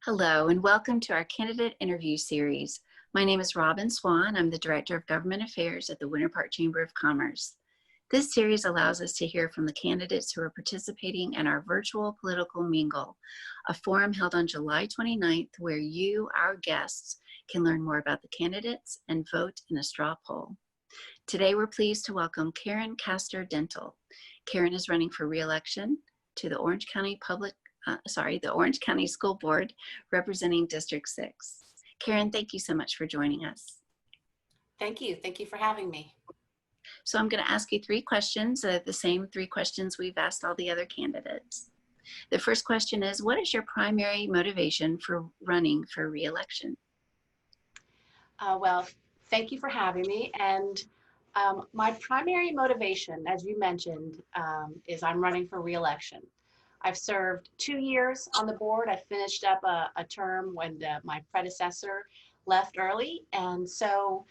Hello, and welcome to our candidate interview series. My name is Robin Swan. I'm the Director of Government Affairs at the Winter Park Chamber of Commerce. This series allows us to hear from the candidates who are participating in our virtual political mingle, a forum held on July 29th where you, our guests, can learn more about the candidates and vote in a straw poll. Today, we're pleased to welcome Karen Castor Dentel. Karen is running for re-election to the Orange County the Orange County School Board representing District 6. Karen, thank you so much for joining us. Thank you. Thank you for having me. So I'm going to ask you three questions, the same three questions we've asked all the other candidates. The first question is, what is your primary motivation for running for re-election? Well, thank you for having me. And my primary motivation, as you mentioned, is I'm running for re-election. I've served 2 years on the board. I finished up a term when my predecessor left early. And so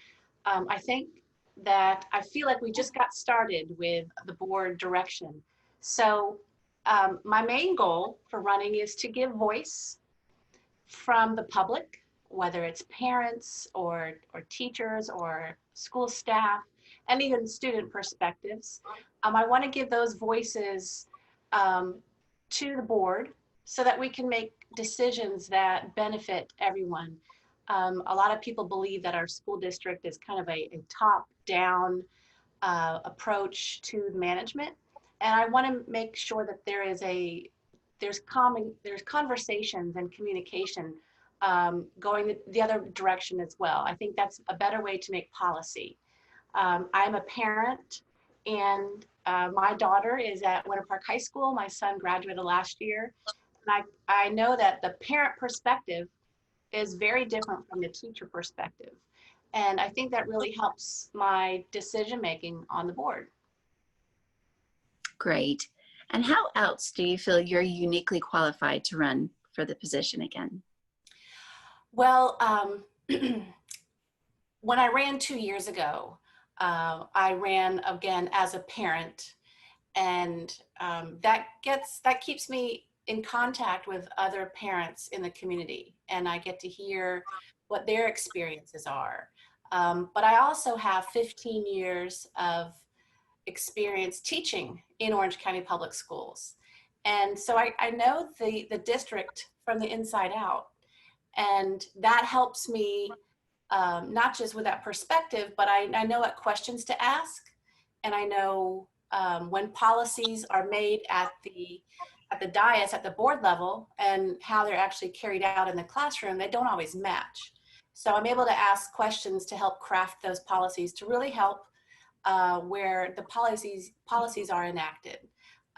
I think that I feel like we just got started with the board direction. So my main goal for running is to give voice from the public, whether it's parents or teachers or school staff, and even student perspectives. I want to give those voices to the board so that we can make decisions that benefit everyone. A lot of people believe that our school district is kind of a top-down approach to management, and I want to make sure that there's conversations and communication going the other direction as well. I think that's a better way to make policy. I'm a parent, and my daughter is at Winter Park High School. My son graduated last year. And I know that the parent perspective is very different from the teacher perspective. And I think that really helps my decision-making on the board. Great. And how else do you feel you're uniquely qualified to run for the position again? Well, when I ran 2 years ago, I ran again as a parent, and that keeps me in contact with other parents in the community, and I get to hear what their experiences are. But I also have 15 years of experience teaching in Orange County Public Schools. And so I know the district from the inside out, and that helps me not just with that perspective, but I know what questions to ask, and I know when policies are made at the dais, at the board level, and how they're actually carried out in the classroom, they don't always match. So I'm able to ask questions to help craft those policies to really help where the policies are enacted.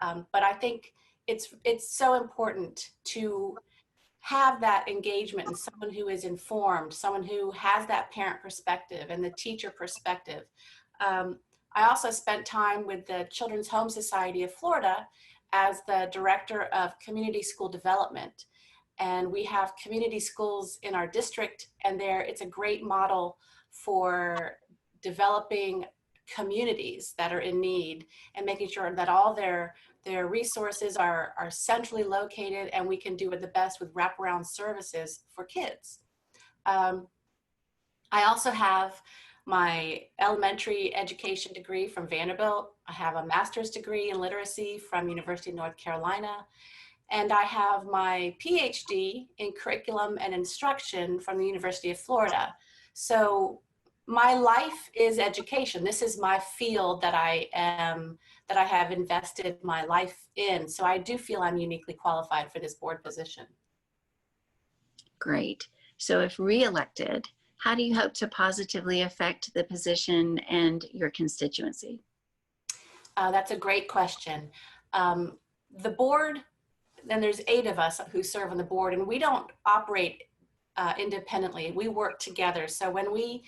But I think it's so important to have that engagement and someone who is informed, someone who has that parent perspective and the teacher perspective. I also spent time with the Children's Home Society of Florida as the director of community school development. And we have community schools in our district, and it's a great model for developing communities that are in need and making sure that all their resources are centrally located, and we can do it the best with wraparound services for kids. I also have my elementary education degree from Vanderbilt. I have a master's degree in literacy from University of North Carolina. And I have my PhD in curriculum and instruction from the University of Florida. So my life is education. This is my field that I have invested my life in. So I do feel I'm uniquely qualified for this board position. Great. So if re-elected, how do you hope to positively affect the position and your constituency? That's a great question. The board, and there's 8 of us who serve on the board, and we don't operate independently. We work together. So when we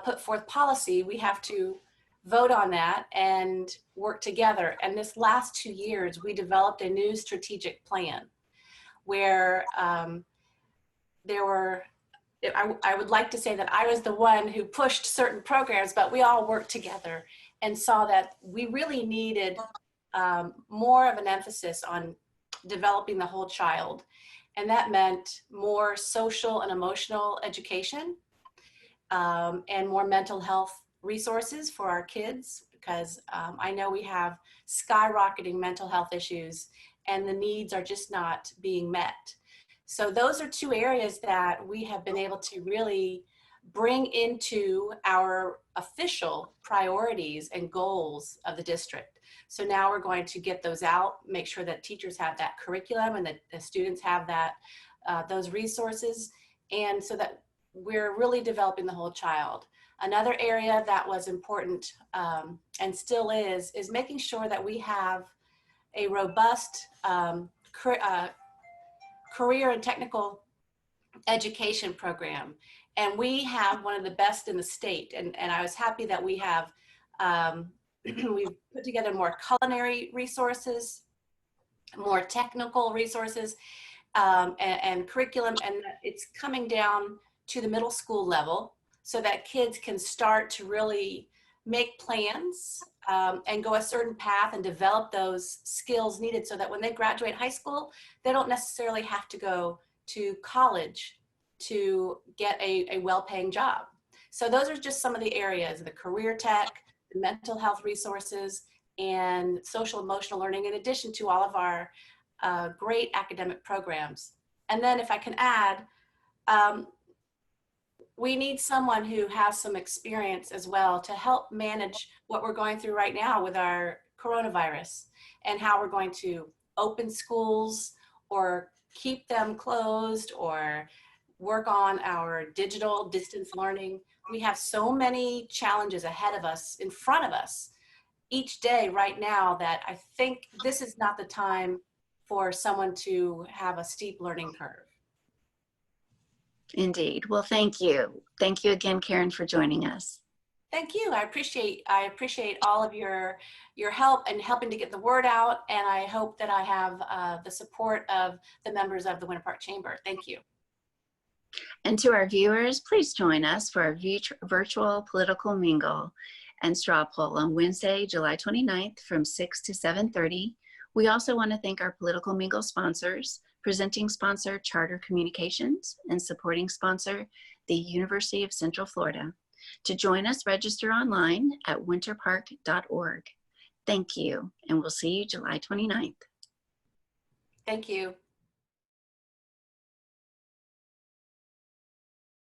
put forth policy, we have to vote on that and work together. And this last 2 years, we developed a new strategic plan where I would like to say that I was the one who pushed certain programs, but we all worked together and saw that we really needed more of an emphasis on developing the whole child. And that meant more social and emotional education, and more mental health resources for our kids, because I know we have skyrocketing mental health issues and the needs are just not being met. So those are two areas that we have been able to really bring into our official priorities and goals of the district. So now we're going to get those out, make sure that teachers have that curriculum and that the students have that those resources, and so that we're really developing the whole child. Another area that was important, and still is making sure that we have a robust career and technical education program. And we have one of the best in the state. And I was happy that we have, we've put together more culinary resources, more technical resources, and curriculum, and it's coming down to the middle school level so that kids can start to really make plans, and go a certain path and develop those skills needed so that when they graduate high school, they don't necessarily have to go to college to get a well-paying job. So those are just some of the areas: the career tech, the mental health resources, and social emotional learning, in addition to all of our great academic programs. And then if I can add, we need someone who has some experience as well to help manage what we're going through right now with our coronavirus, and how we're going to open schools or keep them closed or work on our digital distance learning. We have so many challenges ahead of us, in front of us each day right now, that I think this is not the time for someone to have a steep learning curve. Indeed. Well, thank you. Thank you again, Karen, for joining us. Thank you. I appreciate all of your help and helping to get the word out. And I hope that I have the support of the members of the Winter Park Chamber. Thank you. And to our viewers, please join us for our virtual political mingle and straw poll on Wednesday, July 29th from 6 to 7:30. We also want to thank our political mingle sponsors: presenting sponsor Charter Communications and supporting sponsor the University of Central Florida. To join us, register online at winterpark.org. Thank you, and we'll see you July 29th. Thank you.